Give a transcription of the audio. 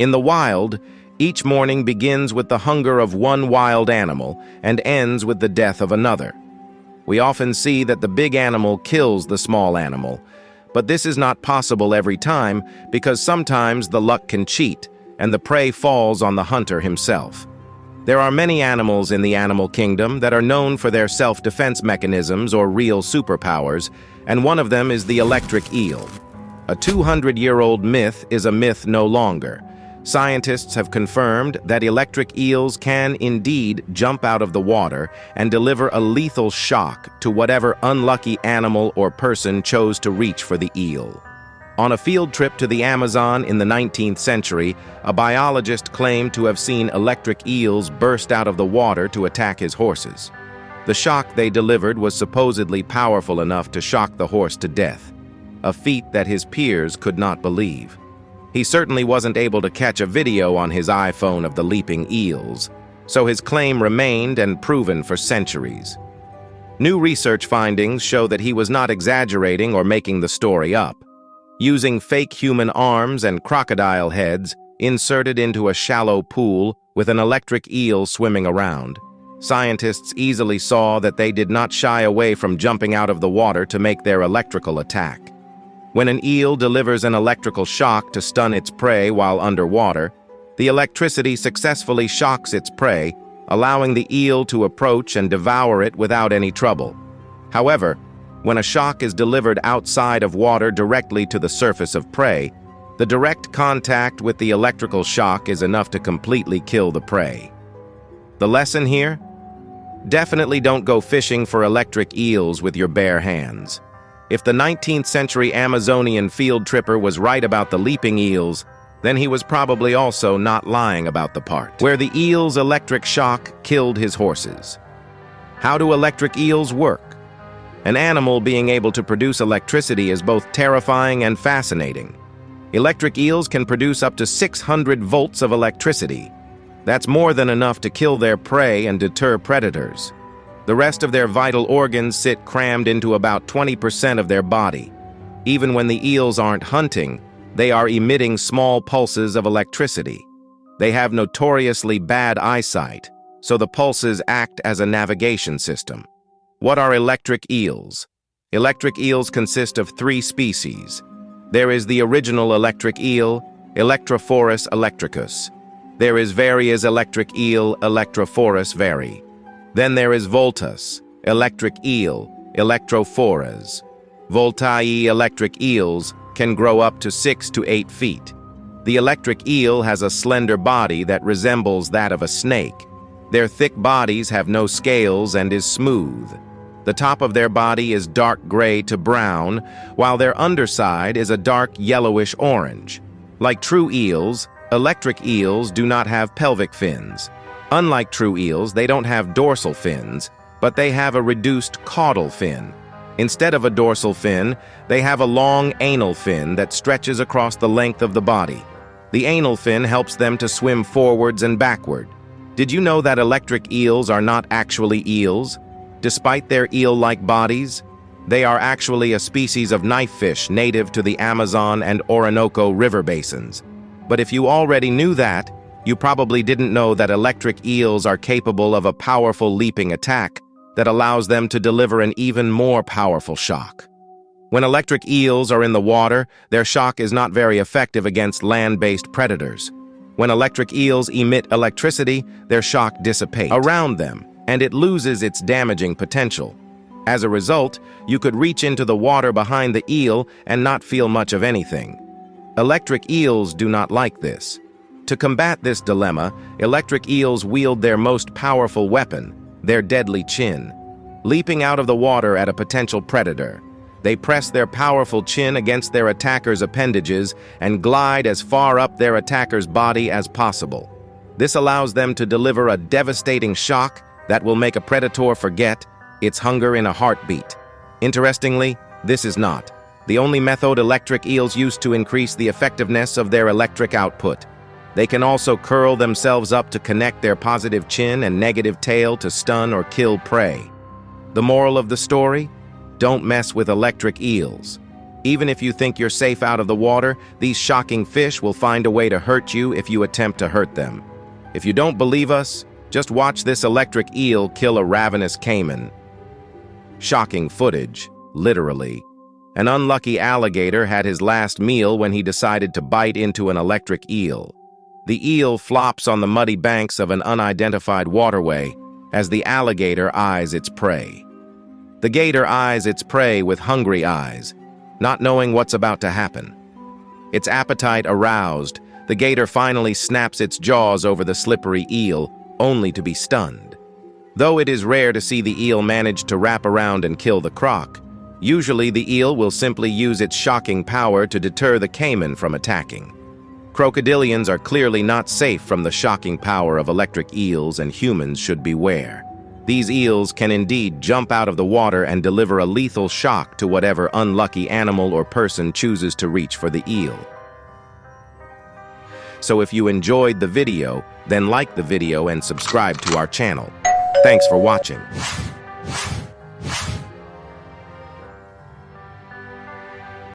In the wild, each morning begins with the hunger of one wild animal and ends with the death of another. We often see that the big animal kills the small animal, but this is not possible every time because sometimes the luck can cheat and the prey falls on the hunter himself. There are many animals in the animal kingdom that are known for their self-defense mechanisms or real superpowers, and one of them is the electric eel. A 200-year-old myth is a myth no longer. Scientists have confirmed that electric eels can indeed jump out of the water and deliver a lethal shock to whatever unlucky animal or person chose to reach for the eel. On a field trip to the Amazon in the 19th century, a biologist claimed to have seen electric eels burst out of the water to attack his horses. The shock they delivered was supposedly powerful enough to shock the horse to death, a feat that his peers could not believe. He certainly wasn't able to catch a video on his iPhone of the leaping eels, so his claim remained and proven for centuries. New research findings show that he was not exaggerating or making the story up. Using fake human arms and crocodile heads inserted into a shallow pool with an electric eel swimming around, scientists easily saw that they did not shy away from jumping out of the water to make their electrical attack. When an eel delivers an electrical shock to stun its prey while underwater, the electricity successfully shocks its prey, allowing the eel to approach and devour it without any trouble. However, when a shock is delivered outside of water directly to the surface of prey, the direct contact with the electrical shock is enough to completely kill the prey. The lesson here? Definitely don't go fishing for electric eels with your bare hands. If the 19th century Amazonian field tripper was right about the leaping eels, then he was probably also not lying about the part where the eel's electric shock killed his horses. How do electric eels work? An animal being able to produce electricity is both terrifying and fascinating. Electric eels can produce up to 600 volts of electricity. That's more than enough to kill their prey and deter predators. The rest of their vital organs sit crammed into about 20% of their body. Even when the eels aren't hunting, they are emitting small pulses of electricity. They have notoriously bad eyesight, so the pulses act as a navigation system. What are electric eels? Electric eels consist of 3 species. There is the original electric eel, Electrophorus electricus. There is Varia's electric eel, Electrophorus vari. Then there is Volta's electric eel, Electrophoras. Voltae electric eels can grow up to 6 to 8 feet. The electric eel has a slender body that resembles that of a snake. Their thick bodies have no scales and is smooth. The top of their body is dark gray to brown, while their underside is a dark yellowish orange. Like true eels, electric eels do not have pelvic fins. Unlike true eels, they don't have dorsal fins, but they have a reduced caudal fin. Instead of a dorsal fin, they have a long anal fin that stretches across the length of the body. The anal fin helps them to swim forwards and backward. Did you know that electric eels are not actually eels? Despite their eel-like bodies, they are actually a species of knifefish native to the Amazon and Orinoco river basins. But if you already knew that, you probably didn't know that electric eels are capable of a powerful leaping attack that allows them to deliver an even more powerful shock. When electric eels are in the water, their shock is not very effective against land-based predators. When electric eels emit electricity, their shock dissipates around them, and it loses its damaging potential. As a result, you could reach into the water behind the eel and not feel much of anything. Electric eels do not like this. To combat this dilemma, electric eels wield their most powerful weapon, their deadly chin. Leaping out of the water at a potential predator, they press their powerful chin against their attacker's appendages and glide as far up their attacker's body as possible. This allows them to deliver a devastating shock that will make a predator forget its hunger in a heartbeat. Interestingly, this is not the only method electric eels use to increase the effectiveness of their electric output. They can also curl themselves up to connect their positive chin and negative tail to stun or kill prey. The moral of the story? Don't mess with electric eels. Even if you think you're safe out of the water, these shocking fish will find a way to hurt you if you attempt to hurt them. If you don't believe us, just watch this electric eel kill a ravenous caiman. Shocking footage, literally. An unlucky alligator had his last meal when he decided to bite into an electric eel. The eel flops on the muddy banks of an unidentified waterway as the alligator eyes its prey. The gator eyes its prey with hungry eyes, not knowing what's about to happen. Its appetite aroused, the gator finally snaps its jaws over the slippery eel, only to be stunned. Though it is rare to see the eel manage to wrap around and kill the croc, usually the eel will simply use its shocking power to deter the caiman from attacking. Crocodilians are clearly not safe from the shocking power of electric eels, and humans should beware. These eels can indeed jump out of the water and deliver a lethal shock to whatever unlucky animal or person chooses to reach for the eel. So if you enjoyed the video, then like the video and subscribe to our channel. Thanks for watching.